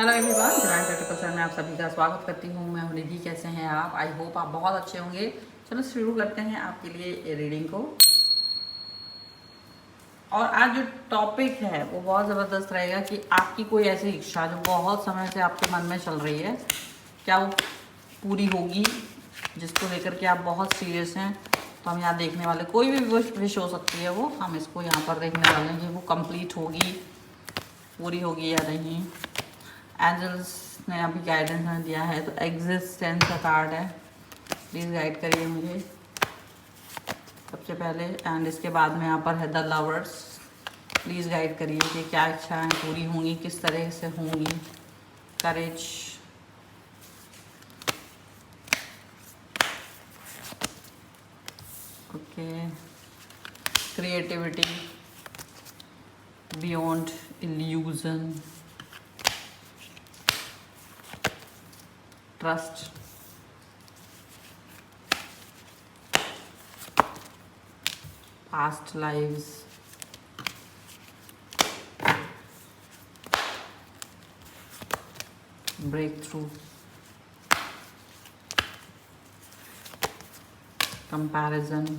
Hello everyone, divine critical में आप सभी का स्वागत करती हूँ। मैं हूँ निधि। कैसे हैं आप? आई होप आप बहुत अच्छे होंगे। चलो शुरू करते हैं आपके लिए रीडिंग को। और आज जो टॉपिक है वो बहुत ज़बरदस्त रहेगा कि आपकी कोई ऐसी इच्छा जो बहुत समय से आपके मन में चल रही है, क्या वो पूरी होगी, जिसको लेकर के आप बहुत सीरियस हैं। तो हम यहाँ देखने वाले, कोई भी विश हो सकती है वो, हम इसको यहाँ पर देखने वाले हैं कि वो कंप्लीट होगी, पूरी होगी या नहीं। एंजल्स ने अभी गाइडेंस में दिया है, तो एग्जिस्टेंस का कार्ड है। प्लीज़ गाइड करिए मुझे सबसे पहले, एंड इसके बाद में यहाँ पर है द लवर्स। प्लीज़ गाइड करिए कि क्या इच्छाएं पूरी होंगी, किस तरह से होंगी। Courage, okay. Creativity, beyond illusion, trust, past lives, breakthrough, comparison,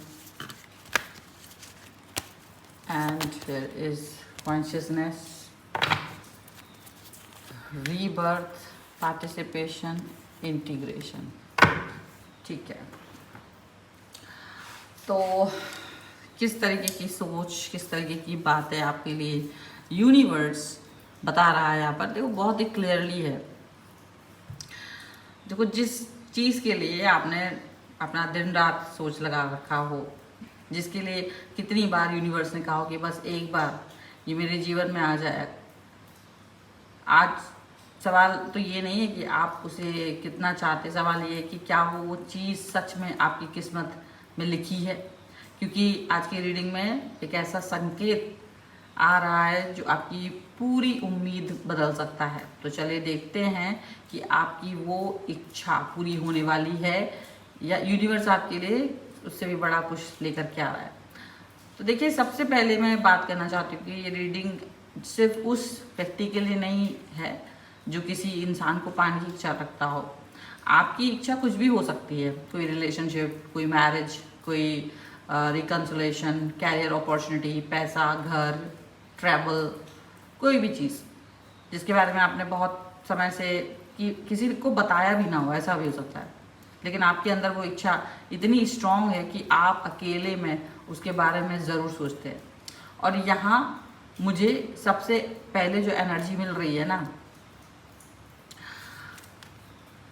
and there is consciousness, rebirth, participation, integration। ठीक है, तो किस तरीके की सोच, किस तरीके की बातें आपके लिए यूनिवर्स बता रहा है यहाँ पर। देखो बहुत ही क्लियरली है। देखो जिस चीज़ के लिए आपने अपना दिन रात सोच लगा रखा हो, जिसके लिए कितनी बार यूनिवर्स ने कहा हो कि बस एक बार ये मेरे जीवन में आ जाए। आज सवाल तो ये नहीं है कि आप उसे कितना चाहते, सवाल ये है कि क्या वो चीज़ सच में आपकी किस्मत में लिखी है। क्योंकि आज की रीडिंग में एक ऐसा संकेत आ रहा है जो आपकी पूरी उम्मीद बदल सकता है। तो चलिए देखते हैं कि आपकी वो इच्छा पूरी होने वाली है या यूनिवर्स आपके लिए उससे भी बड़ा कुछ लेकर के आ रहा है। तो देखिए, सबसे पहले मैं बात करना चाहती हूँ कि ये रीडिंग सिर्फ उस व्यक्ति के लिए नहीं है जो किसी इंसान को पाने की इच्छा रखता हो। आपकी इच्छा कुछ भी हो सकती है, कोई रिलेशनशिप, कोई मैरिज, कोई रिकन्सुलेशन, कैरियर अपॉर्चुनिटी, पैसा, घर, ट्रैवल, कोई भी चीज़ जिसके बारे में आपने बहुत समय से किसी को बताया भी ना हो, ऐसा भी हो सकता है। लेकिन आपके अंदर वो इच्छा इतनी स्ट्रांग है कि आप अकेले में उसके बारे में ज़रूर सोचते हैं। और यहाँ मुझे सबसे पहले जो एनर्जी मिल रही है ना,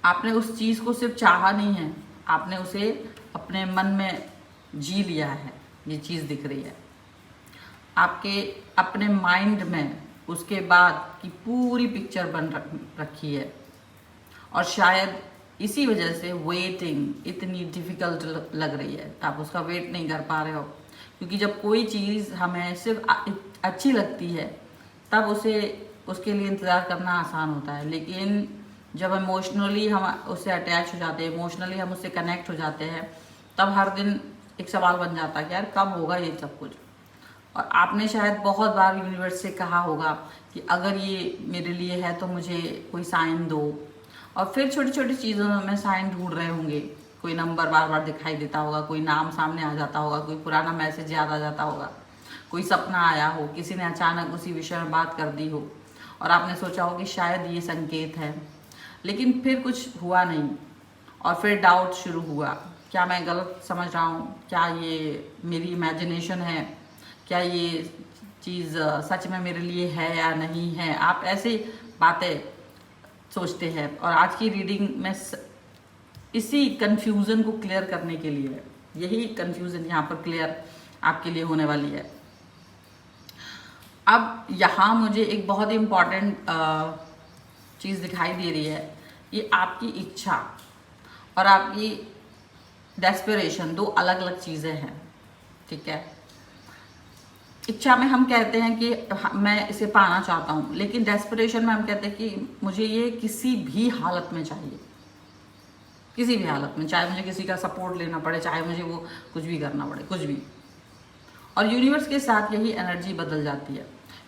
आपने उस चीज़ को सिर्फ चाहा नहीं है, आपने उसे अपने मन में जी लिया है। ये चीज़ दिख रही है आपके अपने माइंड में, उसके बाद की पूरी पिक्चर बन रखी है। और शायद इसी वजह से वेटिंग इतनी डिफ़िकल्ट लग रही है, आप उसका वेट नहीं कर पा रहे हो। क्योंकि जब कोई चीज़ हमें सिर्फ अच्छी लगती है तब उसके लिए इंतज़ार करना आसान होता है। लेकिन जब इमोशनली हम उससे अटैच हो जाते हैं, इमोशनली हम उससे कनेक्ट हो जाते हैं, तब हर दिन एक सवाल बन जाता है कि यार कब होगा ये सब कुछ। और आपने शायद बहुत बार यूनिवर्स से कहा होगा कि अगर ये मेरे लिए है तो मुझे कोई साइन दो। और फिर छोटी छोटी चीज़ों में साइन ढूंढ रहे होंगे, कोई नंबर बार बार दिखाई देता होगा, कोई नाम सामने आ जाता होगा, कोई पुराना मैसेज याद आ जाता होगा, कोई सपना आया हो, किसी ने अचानक उसी विषय में बात कर दी हो और आपने सोचा हो कि शायद ये संकेत है। लेकिन फिर कुछ हुआ नहीं और फिर डाउट शुरू हुआ, क्या मैं गलत समझ रहा हूँ, क्या ये मेरी इमेजिनेशन है, क्या ये चीज़ सच में मेरे लिए है या नहीं है। आप ऐसी बातें सोचते हैं। और आज की रीडिंग में इसी कन्फ्यूज़न को क्लियर करने के लिए, यही कन्फ्यूज़न यहाँ पर क्लियर आपके लिए होने वाली है। अब यहाँ मुझे एक बहुत ही इम्पॉर्टेंट चीज़ दिखाई दे रही है। ये आपकी इच्छा और आपकी डेस्परेशन दो अलग अलग चीज़ें हैं, ठीक है। इच्छा में हम कहते हैं कि मैं इसे पाना चाहता हूँ, लेकिन डेस्परेशन में हम कहते हैं कि मुझे ये किसी भी हालत में चाहिए, किसी भी हालत में, चाहे मुझे किसी का सपोर्ट लेना पड़े, चाहे मुझे वो कुछ भी करना पड़े, कुछ भी। और यूनिवर्स के साथ यही एनर्जी बदल जाती है,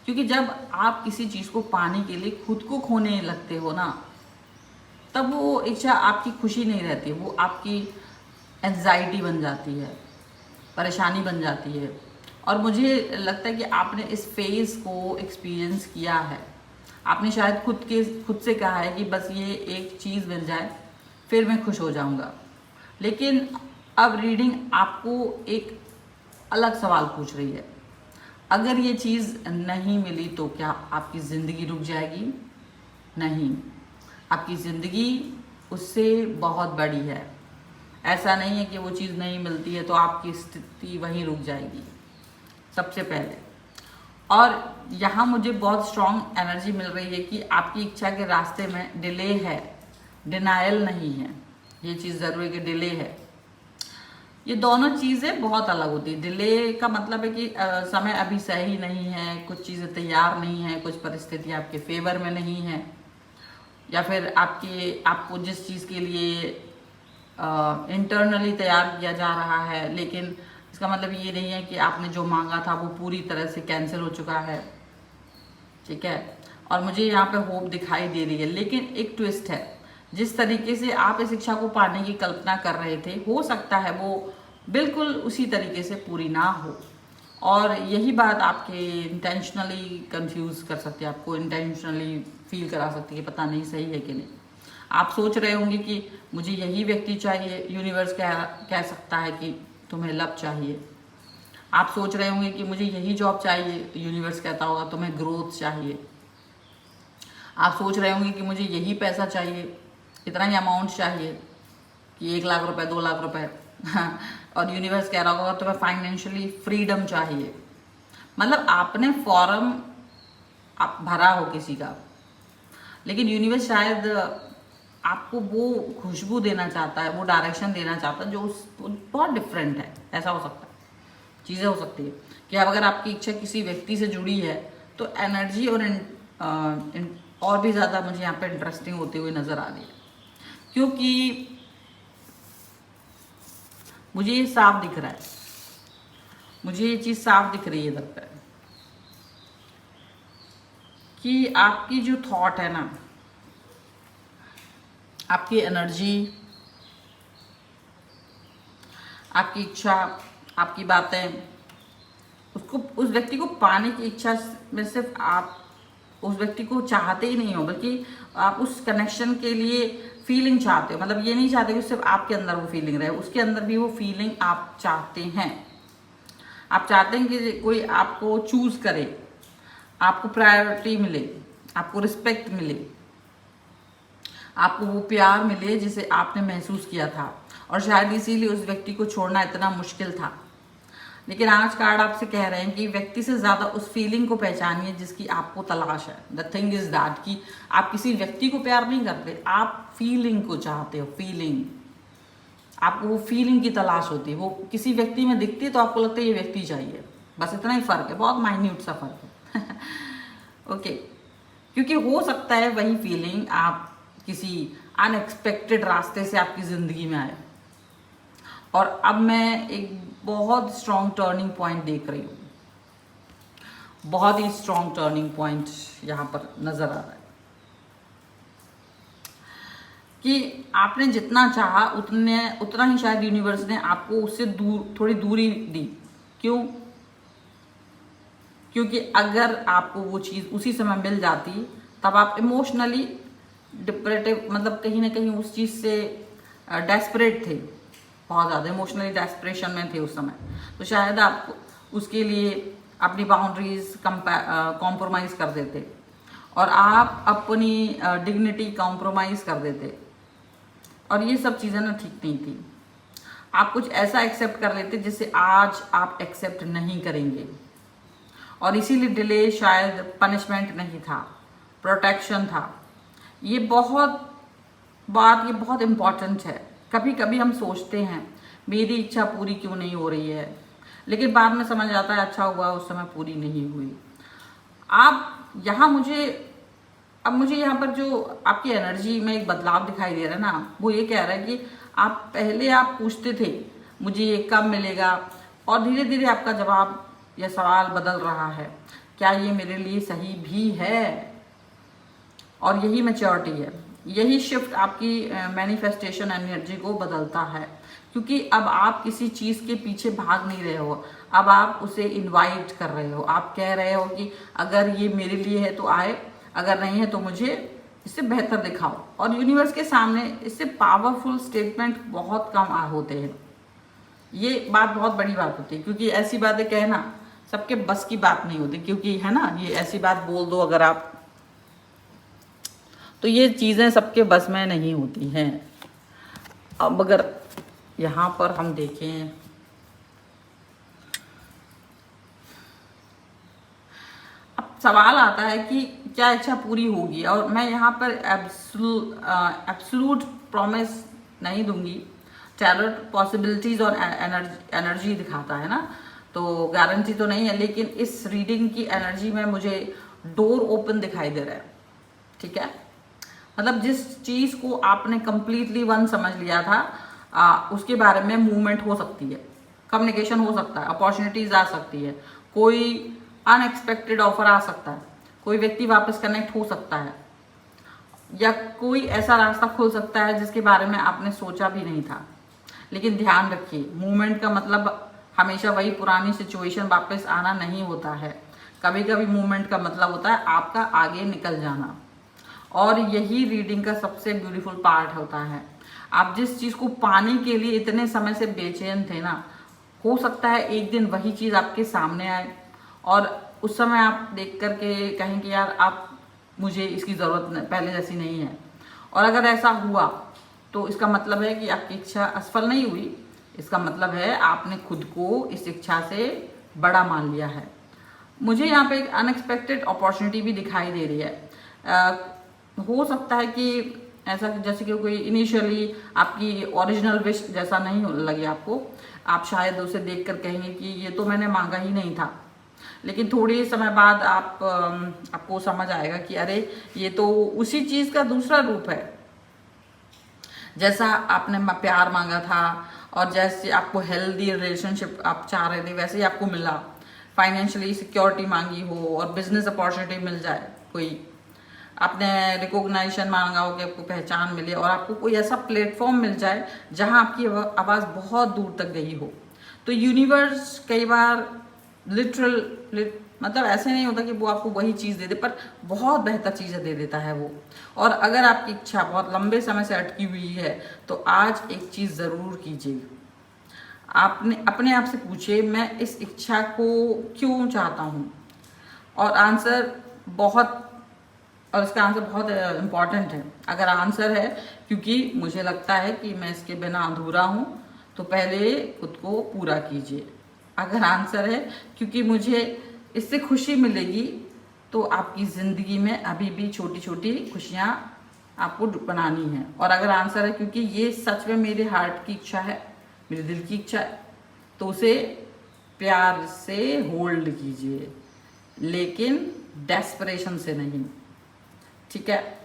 क्योंकि जब आप किसी चीज़ को पाने के लिए खुद को खोने लगते हो ना, तब वो इच्छा आपकी खुशी नहीं रहती, वो आपकी एंजाइटी बन जाती है, परेशानी बन जाती है। और मुझे लगता है कि आपने इस फेज़ को एक्सपीरियंस किया है। आपने शायद खुद से कहा है कि बस ये एक चीज़ मिल जाए फिर मैं खुश हो जाऊंगा। लेकिन अब रीडिंग आपको एक अलग सवाल पूछ रही है, अगर ये चीज़ नहीं मिली तो क्या आपकी ज़िंदगी रुक जाएगी? नहीं, आपकी ज़िंदगी उससे बहुत बड़ी है। ऐसा नहीं है कि वो चीज़ नहीं मिलती है तो आपकी स्थिति वहीं रुक जाएगी सबसे पहले। और यहाँ मुझे बहुत स्ट्रॉन्ग एनर्जी मिल रही है कि आपकी इच्छा के रास्ते में डिले है, डिनायल नहीं है। ये चीज़ ज़रूर है कि डिले है। ये दोनों चीज़ें बहुत अलग होती है। डिले का मतलब है कि समय अभी सही नहीं है, कुछ चीज़ें तैयार नहीं है, कुछ परिस्थिति आपके फेवर में नहीं है, या फिर आपको जिस चीज़ के लिए इंटरनली तैयार किया जा रहा है, लेकिन इसका मतलब ये नहीं है कि आपने जो मांगा था वो पूरी तरह से कैंसिल हो चुका है। ठीक है, और मुझे यहाँ पे होप दिखाई दे रही है, लेकिन एक ट्विस्ट है। जिस तरीके से आप इस इच्छा को पाने की कल्पना कर रहे थे, हो सकता है वो बिल्कुल उसी तरीके से पूरी ना हो, और यही बात आपके इंटेंशनली कंफ्यूज कर सकती है, आपको इंटेंशनली फील करा सकती है पता नहीं सही है कि नहीं। आप सोच रहे होंगे कि मुझे यही व्यक्ति चाहिए, यूनिवर्स कह सकता है कि तुम्हें लव चाहिए। आप सोच रहे होंगे कि मुझे यही जॉब चाहिए, तो यूनिवर्स कहता होगा तुम्हें ग्रोथ चाहिए। आप सोच रहे होंगे कि मुझे यही पैसा चाहिए, इतना ही अमाउंट चाहिए कि 1 लाख रुपए, 2 लाख रुपए और यूनिवर्स कह रहा होगा तुम्हें फाइनेंशियली फ्रीडम चाहिए। मतलब आपने फॉर्म आप भरा हो किसी का, लेकिन यूनिवर्स शायद आपको वो खुशबू देना चाहता है, वो डायरेक्शन देना चाहता है जो बहुत डिफरेंट है। ऐसा हो सकता है, चीज़ें हो सकती है कि अब अगर आपकी इच्छा किसी व्यक्ति से जुड़ी है तो एनर्जी और भी ज़्यादा मुझे यहाँ पे इंटरेस्टिंग होती हुई नज़र आ रही है, क्योंकि मुझे ये साफ दिख रहा है, मुझे ये चीज़ साफ दिख रही है इधर पे कि आपकी जो थॉट है ना, आपकी एनर्जी, आपकी इच्छा, आपकी बातें, उसको उस व्यक्ति को पाने की इच्छा में सिर्फ आप उस व्यक्ति को चाहते ही नहीं हो, बल्कि आप उस कनेक्शन के लिए फीलिंग चाहते हो। मतलब ये नहीं चाहते कि सिर्फ आपके अंदर वो फीलिंग रहे, उसके अंदर भी वो फीलिंग आप चाहते हैं। आप चाहते हैं कि कोई आपको चूज करे, आपको प्रायोरिटी मिले, आपको रिस्पेक्ट मिले, आपको वो प्यार मिले जिसे आपने महसूस किया था, और शायद इसीलिए उस व्यक्ति को छोड़ना इतना मुश्किल था। लेकिन आज कार्ड आपसे कह रहे हैं कि व्यक्ति से ज़्यादा उस फीलिंग को पहचानिए जिसकी आपको तलाश है। द थिंग इज दैट कि आप किसी व्यक्ति को प्यार नहीं करते, आप फीलिंग को चाहते हो। फीलिंग, आपको वो फीलिंग की तलाश होती है, वो किसी व्यक्ति में दिखती है तो आपको लगता है ये व्यक्ति चाहिए। बस इतना ही फ़र्क है, बहुत माइन्यूट सा फ़र्क है ओके, क्योंकि हो सकता है वही फीलिंग आप किसी अनएक्सपेक्टेड रास्ते से आपकी ज़िंदगी में आए, और अब मैं एक बहुत स्ट्रॉन्ग टर्निंग पॉइंट देख रही हूँ, बहुत ही स्ट्रॉन्ग टर्निंग पॉइंट यहाँ पर नज़र आ रहा है कि आपने जितना चाहा उतना ही शायद यूनिवर्स ने आपको उससे थोड़ी दूरी दी। क्यों? क्योंकि अगर आपको वो चीज़ उसी समय मिल जाती तब आप इमोशनली डिप्रेटिव, मतलब कहीं ना कहीं उस चीज़ से डेस्परेट थे, बहुत ज़्यादा इमोशनली डेस्परेशन में थे उस समय, तो शायद आप उसके लिए अपनी बाउंड्रीज कॉम्प्रोमाइज़ कर देते, और आप अपनी डिग्निटी कॉम्प्रोमाइज़ कर देते, और ये सब चीज़ें ना ठीक नहीं थी। आप कुछ ऐसा एक्सेप्ट कर लेते जिसे आज आप एक्सेप्ट नहीं करेंगे, और इसीलिए डिले शायद पनिशमेंट नहीं था, प्रोटेक्शन था। ये बहुत इम्पॉर्टेंट है। कभी कभी हम सोचते हैं मेरी इच्छा पूरी क्यों नहीं हो रही है, लेकिन बाद में समझ आता है अच्छा हुआ उस समय पूरी नहीं हुई। आप यहाँ मुझे यहाँ पर जो आपकी एनर्जी में एक बदलाव दिखाई दे रहा है ना, वो ये कह रहा है कि पहले आप पूछते थे मुझे ये कब मिलेगा, और धीरे धीरे आपका जवाब या सवाल बदल रहा है क्या ये मेरे लिए सही भी है? और यही मैच्योरिटी है, यही शिफ्ट आपकी मैनिफेस्टेशन एनर्जी को बदलता है, क्योंकि अब आप किसी चीज़ के पीछे भाग नहीं रहे हो, अब आप उसे इनवाइट कर रहे हो। आप कह रहे हो कि अगर ये मेरे लिए है तो आए, अगर नहीं है तो मुझे इससे बेहतर दिखाओ। और यूनिवर्स के सामने इससे पावरफुल स्टेटमेंट बहुत कम होते हैं। ये बात बहुत बड़ी बात होती है, क्योंकि ऐसी बातें कहना सबके बस की बात नहीं होती, क्योंकि है ना, ये ऐसी बात बोल दो अगर आप, तो ये चीज़ें सबके बस में नहीं होती हैं। अब अगर यहाँ पर हम देखें, अब सवाल आता है कि क्या इच्छा पूरी होगी, और मैं यहाँ पर एब्सोल्यूट प्रॉमिस नहीं दूंगी। टैरोट पॉसिबिलिटीज और एनर्जी दिखाता है ना, तो गारंटी तो नहीं है, लेकिन इस रीडिंग की एनर्जी में मुझे डोर ओपन दिखाई दे रहा है। ठीक है, मतलब जिस चीज़ को आपने कंप्लीटली वन समझ लिया था, उसके बारे में मूवमेंट हो सकती है, कम्युनिकेशन हो सकता है, अपॉर्चुनिटीज आ सकती है, कोई अनएक्सपेक्टेड ऑफर आ सकता है, कोई व्यक्ति वापस कनेक्ट हो सकता है, या कोई ऐसा रास्ता खुल सकता है जिसके बारे में आपने सोचा भी नहीं था। लेकिन ध्यान रखिए, मूवमेंट का मतलब हमेशा वही पुरानी सिचुएशन वापस आना नहीं होता है। कभी कभी मूवमेंट का मतलब होता है आपका आगे निकल जाना, और यही रीडिंग का सबसे ब्यूटीफुल पार्ट होता है। आप जिस चीज़ को पाने के लिए इतने समय से बेचैन थे ना, हो सकता है एक दिन वही चीज़ आपके सामने आए, और उस समय आप देख करके कहें कि यार आप, मुझे इसकी ज़रूरत पहले जैसी नहीं है। और अगर ऐसा हुआ तो इसका मतलब है कि आपकी इच्छा असफल नहीं हुई, इसका मतलब है आपने खुद को इस इच्छा से बड़ा मान लिया है। मुझे यहाँ पे एक अनएक्सपेक्टेड अपॉर्चुनिटी भी दिखाई दे रही है। हो सकता है कि ऐसा जैसे कि कोई इनिशियली आपकी ओरिजिनल विश जैसा नहीं लगे आपको, आप शायद उसे देखकर कहेंगे कि ये तो मैंने मांगा ही नहीं था, लेकिन थोड़ी समय बाद आपको समझ आएगा कि अरे ये तो उसी चीज़ का दूसरा रूप है। जैसा आपने प्यार मांगा था, और जैसे आपको हेल्दी रिलेशनशिप आप चाह रहे थे, वैसे ही आपको मिला। फाइनेंशियली सिक्योरिटी मांगी हो और बिजनेस अपॉर्चुनिटी मिल जाए, कोई आपने रिकॉग्नाइजेशन मांगा हो कि आपको पहचान मिले, और आपको कोई ऐसा प्लेटफॉर्म मिल जाए जहां आपकी आवाज़ बहुत दूर तक गई हो। तो यूनिवर्स कई बार मतलब ऐसे नहीं होता कि वो आपको वही चीज़ दे दे, पर बहुत बेहतर चीज़ें दे देता है वो। और अगर आपकी इच्छा बहुत लंबे समय से अटकी हुई है तो आज एक चीज़ ज़रूर कीजिए, आपने अपने आप से पूछिए मैं इस इच्छा को क्यों चाहता हूँ, और आंसर बहुत, और इसका आंसर बहुत इम्पॉर्टेंट है। अगर आंसर है क्योंकि मुझे लगता है कि मैं इसके बिना अधूरा हूँ, तो पहले खुद को पूरा कीजिए। अगर आंसर है क्योंकि मुझे इससे खुशी मिलेगी, तो आपकी ज़िंदगी में अभी भी छोटी छोटी खुशियाँ आपको बनानी है। और अगर आंसर है क्योंकि ये सच में मेरे हार्ट की इच्छा है, मेरे दिल की इच्छा है, तो उसे प्यार से होल्ड कीजिए, लेकिन डेस्परेशन से नहीं। ठीक है,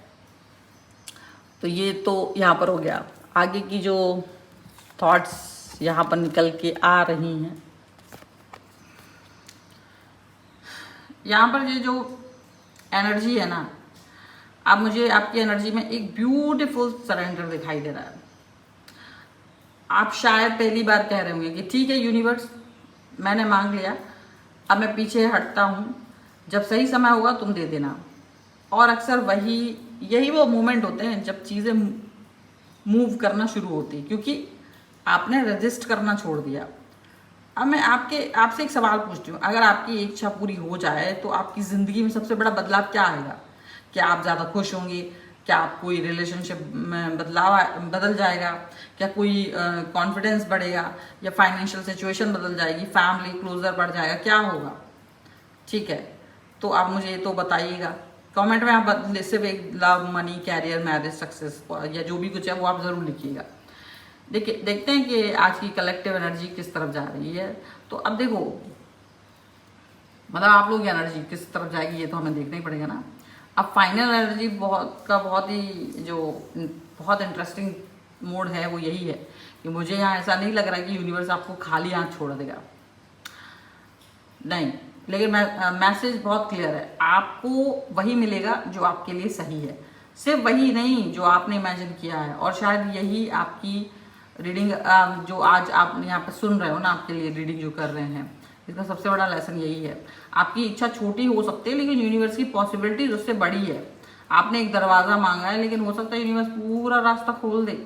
तो ये तो यहाँ पर हो गया। आगे की जो थॉट्स यहाँ पर निकल के आ रही हैं, यहाँ पर ये जो एनर्जी है ना, अब मुझे आपकी एनर्जी में एक ब्यूटीफुल सरेंडर दिखाई दे रहा है। आप शायद पहली बार कह रहे होंगे कि ठीक है यूनिवर्स, मैंने मांग लिया, अब मैं पीछे हटता हूँ, जब सही समय होगा तुम दे देना। और अक्सर यही वो मोमेंट होते हैं जब चीज़ें मूव करना शुरू होती, क्योंकि आपने रजिस्ट करना छोड़ दिया। अब मैं आपसे एक सवाल पूछती हूँ, अगर आपकी इच्छा पूरी हो जाए तो आपकी ज़िंदगी में सबसे बड़ा बदलाव क्या आएगा? क्या आप ज़्यादा खुश होंगे? क्या आप कोई रिलेशनशिप में बदल जाएगा? क्या कोई कॉन्फिडेंस बढ़ेगा? या फाइनेंशियल सिचुएशन बदल जाएगी? फैमिली क्लोजर बढ़ जाएगा? क्या होगा? ठीक है, तो आप मुझे ये तो बताइएगा कमेंट में। आप सिर्फ एक love, money, career, marriage, success या जो भी कुछ है वो आप ज़रूर लिखिएगा। देखिए, देखते हैं कि आज की कलेक्टिव एनर्जी किस तरफ जा रही है। तो अब देखो, मतलब आप लोग की एनर्जी किस तरफ जाएगी ये तो हमें देखना ही पड़ेगा ना। अब फाइनल एनर्जी बहुत इंटरेस्टिंग मोड है, वो यही है कि मुझे यहाँ ऐसा नहीं लग रहा है कि यूनिवर्स आपको खाली हाथ छोड़ देगा। नहीं, लेकिन मैसेज बहुत क्लियर है, आपको वही मिलेगा जो आपके लिए सही है, सिर्फ वही नहीं जो आपने इमेजिन किया है। और शायद यही आपकी रीडिंग जो आज आप यहाँ पे सुन रहे हो ना, आपके लिए रीडिंग जो कर रहे हैं, इसका सबसे बड़ा लेसन यही है। आपकी इच्छा छोटी हो सकती है लेकिन यूनिवर्स की पॉसिबिलिटीज उससे बड़ी है। आपने एक दरवाज़ा मांगा है लेकिन हो सकता है यूनिवर्स पूरा रास्ता खोल दे।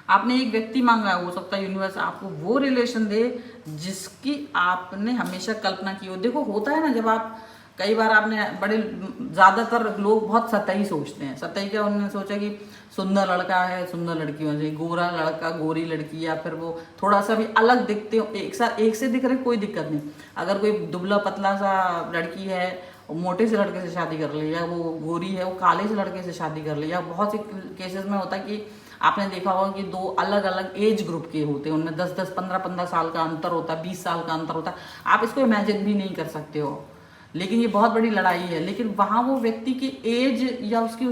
आपने एक व्यक्ति मांगा है, हो सकता है यूनिवर्स आपको वो रिलेशन दे जिसकी आपने हमेशा कल्पना की हो। देखो होता है ना, जब आप कई बार आपने बड़े, ज़्यादातर लोग बहुत सतही सोचते हैं। सतही क्या, उन्होंने सोचा कि सुंदर लड़का है सुंदर लड़की होनी चाहिए, गोरा लड़का गोरी लड़की, या फिर वो थोड़ा सा भी अलग दिखते हो, एक से दिख रहे, कोई दिक्कत नहीं। अगर कोई दुबला पतला सा लड़की है, मोटे से लड़के से शादी कर ली, या वो गोरी है वो काले से लड़के से शादी कर ली, या बहुत से केसेस में होता है कि आपने देखा होगा कि दो अलग अलग एज ग्रुप के होते हैं, उनमें 10-10, 15-15 साल का अंतर होता है, 20 साल का अंतर होता है। आप इसको इमेजिन भी नहीं कर सकते हो, लेकिन ये बहुत बड़ी लड़ाई है। लेकिन वहाँ वो व्यक्ति की एज या उसकी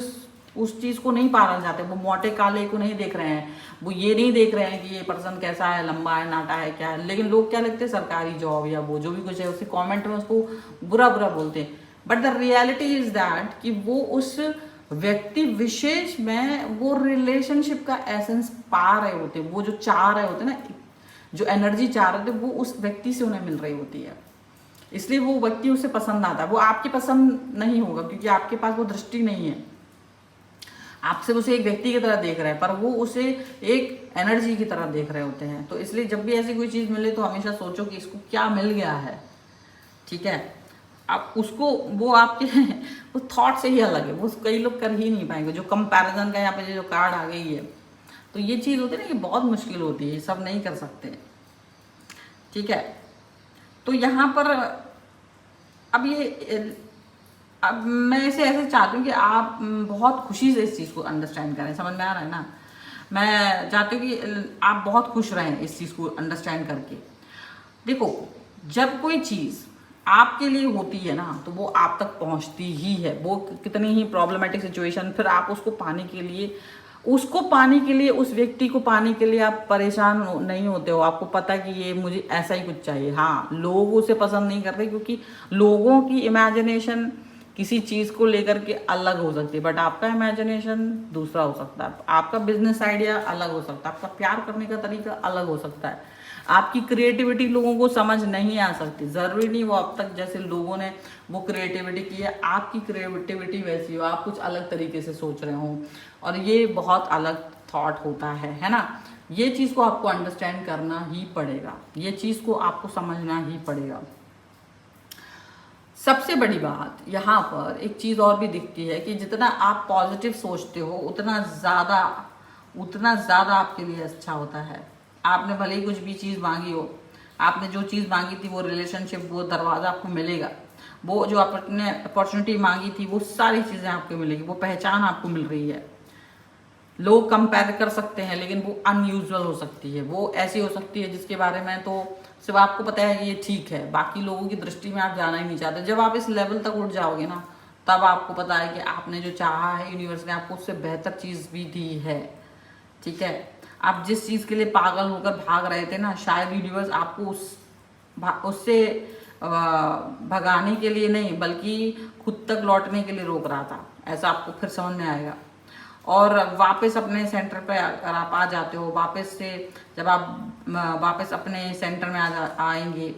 उस चीज़ को नहीं पाना चाहते, वो मोटे काले को नहीं देख रहे हैं, वो ये नहीं देख रहे हैं कि ये पर्सन कैसा है, लंबा है, नाटा है, क्या है। लेकिन लोग क्या लिखते हैं, सरकारी जॉब या वो जो भी कुछ है, उसके कमेंट में उसको बुरा बुरा बोलते हैं। But the reality is that कि वो उस व्यक्ति विशेष में वो रिलेशनशिप का एसेंस पा रहे होते, वो जो चाह रहे होते ना, जो एनर्जी चाह रहे थे, वो उस व्यक्ति से उन्हें मिल रही होती है। इसलिए वो व्यक्ति उसे पसंद आता है। वो आपकी पसंद नहीं होगा क्योंकि आपके पास वो दृष्टि नहीं है, आप सिर्फ उसे एक व्यक्ति की तरह देख रहे हैं, पर वो उसे एक एनर्जी की तरह देख रहे होते हैं। तो इसलिए जब भी ऐसी कोई चीज़ मिले तो हमेशा सोचो कि इसको क्या मिल गया है, ठीक है। आप उसको, वो आपके वो थॉट से ही अलग है, वो कई लोग कर ही नहीं पाएंगे। जो कंपैरिजन का यहाँ पे जो कार्ड आ गई है, तो ये चीज़ होती है ना कि बहुत मुश्किल होती है, सब नहीं कर सकते, ठीक है। तो यहाँ पर अब मैं इसे ऐसे चाहती हूँ कि आप बहुत खुशी से इस चीज़ को अंडरस्टैंड करें, समझ में आ रहा है ना। मैं चाहती हूँ कि आप बहुत खुश रहें इस चीज़ को अंडरस्टैंड करके। देखो, जब कोई चीज़ आपके लिए होती है ना, तो वो आप तक पहुँचती ही है। वो कितनी ही प्रॉब्लमेटिक सिचुएशन, फिर आप उसको पाने के लिए, उस व्यक्ति को पाने के लिए आप परेशान नहीं होते हो। आपको पता है कि ये मुझे ऐसा ही कुछ चाहिए। हाँ, लोग उसे पसंद नहीं करते क्योंकि लोगों की इमेजिनेशन किसी चीज़ को लेकर के अलग हो सकती है, बट आपका इमेजिनेशन दूसरा हो सकता है। आपका बिजनेस आइडिया अलग हो सकता है, आपका प्यार करने का तरीका अलग हो सकता है, आपकी क्रिएटिविटी लोगों को समझ नहीं आ सकती। ज़रूरी नहीं वो अब तक जैसे लोगों ने वो क्रिएटिविटी की है, आपकी क्रिएटिविटी वैसी हो, आप कुछ अलग तरीके से सोच रहे हो, और ये बहुत अलग थॉट होता है ना। ये चीज़ को आपको अंडरस्टैंड करना ही पड़ेगा, ये चीज़ को आपको समझना ही पड़ेगा। सबसे बड़ी बात यहाँ पर एक चीज़ और भी दिखती है कि जितना आप पॉजिटिव सोचते हो उतना ज़्यादा आपके लिए अच्छा होता है। आपने भले ही कुछ भी चीज़ मांगी हो, आपने जो चीज़ मांगी थी वो रिलेशनशिप, वो दरवाज़ा आपको मिलेगा। वो जो आपने अपॉर्चुनिटी मांगी थी वो सारी चीज़ें आपको मिलेगी, वो पहचान आपको मिल रही है। लोग कंपेयर कर सकते हैं लेकिन वो अनयूजुअल हो सकती है, वो ऐसी हो सकती है जिसके बारे में तो सिर्फ आपको पता है कि ये ठीक है, बाकी लोगों की दृष्टि में आप जाना ही नहीं चाहते। जब आप इस लेवल तक उठ जाओगे ना, तब आपको पता है कि आपने जो चाहा है यूनिवर्स ने आपको उससे बेहतर चीज़ भी दी है, ठीक है। आप जिस चीज़ के लिए पागल होकर भाग रहे थे ना, शायद यूनिवर्स आपको उससे भगाने के लिए नहीं बल्कि खुद तक लौटने के लिए रोक रहा था, ऐसा आपको फिर समझ में आएगा। और वापस अपने सेंटर पे अगर आप आ जाते हो, वापस से जब आप वापस अपने सेंटर में आएंगे,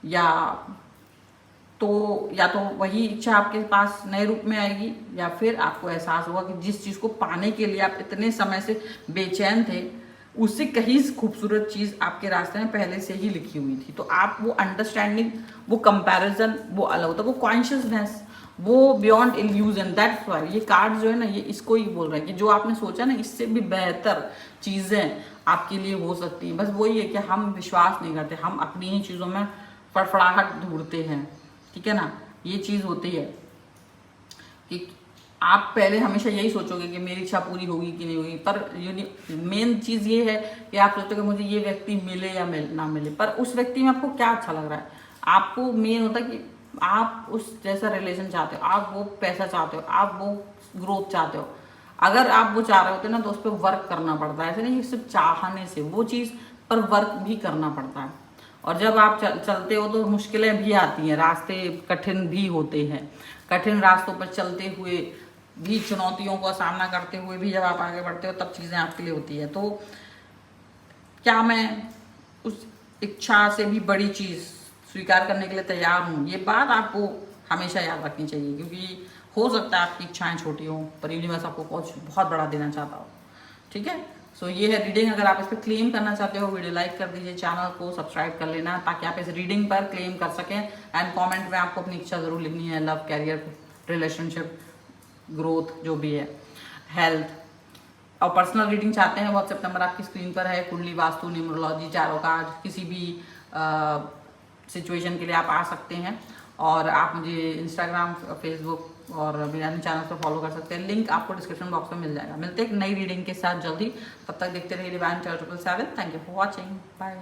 या तो वही इच्छा आपके पास नए रूप में आएगी, या फिर आपको एहसास होगा कि जिस चीज़ को पाने के लिए आप इतने समय से बेचैन थे, उससे कहीं खूबसूरत चीज़ आपके रास्ते में पहले से ही लिखी हुई थी। तो आप वो अंडरस्टैंडिंग, वो कंपैरिजन, वो अलग होता है, वो कॉन्शियसनेस, वो बियॉन्ड इल्यूजन। दैट्स वाई ये कार्ड जो है ना, ये इसको ही बोल रहा है कि जो आपने सोचा ना, इससे भी बेहतर चीज़ें आपके लिए हो सकती हैं। बस वही है कि हम विश्वास नहीं करते, हम अपनी ही चीज़ों में फड़फड़ाहट ढूंढते हैं, ठीक है ना। ये चीज़ होती है कि आप पहले हमेशा यही सोचोगे कि मेरी इच्छा पूरी होगी कि नहीं होगी, पर मेन चीज़ ये है कि आप सोचोगे मुझे ये व्यक्ति मिले या ना मिले, पर उस व्यक्ति में आपको क्या अच्छा लग रहा है। आपको मेन होता है कि आप उस जैसा रिलेशन चाहते हो, आप वो पैसा चाहते हो, आप वो ग्रोथ चाहते हो। अगर आप वो चाह रहे होते ना, तो उस पर वर्क करना पड़ता है। ऐसे नहीं सिर्फ चाहने से, वो चीज़ पर वर्क भी करना पड़ता है। और जब आप चलते हो तो मुश्किलें भी आती हैं, रास्ते कठिन भी होते हैं। कठिन रास्तों पर चलते हुए भी, चुनौतियों का सामना करते हुए भी जब आप आगे बढ़ते हो तब चीज़ें आपके लिए होती है। तो क्या मैं उस इच्छा से भी बड़ी चीज़ स्वीकार करने के लिए तैयार हूँ? ये बात आपको हमेशा याद रखनी चाहिए, क्योंकि हो सकता है आपकी इच्छाएं छोटी हों पर यूनिवर्स आपको कुछ बहुत बड़ा देना चाहता हो। ठीक है, सो ये है रीडिंग। अगर आप इस पर क्लेम करना चाहते हो, वीडियो लाइक कर दीजिए, चैनल को सब्सक्राइब कर लेना ताकि आप इस रीडिंग पर क्लेम कर सकें। एंड कमेंट में आपको अपनी इच्छा ज़रूर लिखनी है, लव, कैरियर, रिलेशनशिप, ग्रोथ, जो भी है, हेल्थ। और पर्सनल रीडिंग चाहते हैं, व्हाट्सएप नंबर आपकी स्क्रीन पर है। कुंडली, वास्तु, न्यूमरोलॉजी, टैरो कार्ड, किसी भी सिचुएशन के लिए आप आ सकते हैं। और आप मुझे इंस्टाग्राम, फेसबुक और मेरे चैनल पर फॉलो कर सकते हैं, लिंक आपको डिस्क्रिप्शन बॉक्स में मिल जाएगा। मिलते हैं एक नई रीडिंग के साथ जल्दी, तब तक देखते रहिए divine 777। Thank you for watching, bye.